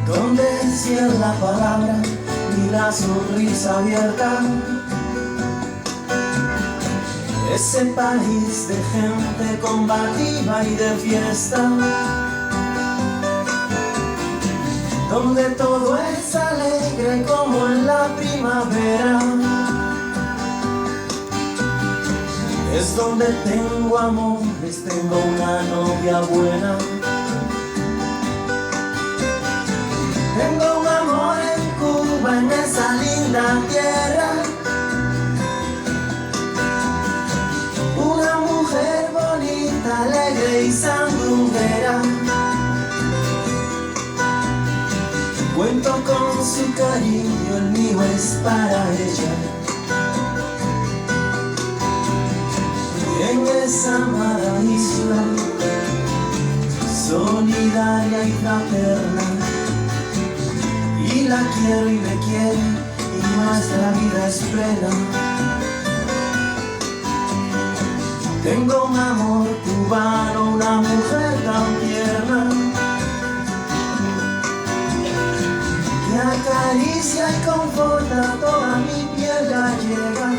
Donde decía la palabra y la sonrisa abierta, ese país de gente combativa y de fiesta, donde todo es alegre como en la primavera. Es donde tengo amores, tengo una novia buena. Tengo un amor en Cuba, en esa linda tierra. Una mujer bonita, alegre y sandunguera. Cuento con su cariño, el mío es para ella. Y en esa amada isla, solidaria y fraterna, y la quiero y me quiere, y nuestra vida es plena. Tengo un amor cubano, una mujer tan tierna, que acaricia y conforta toda mi piel gallega.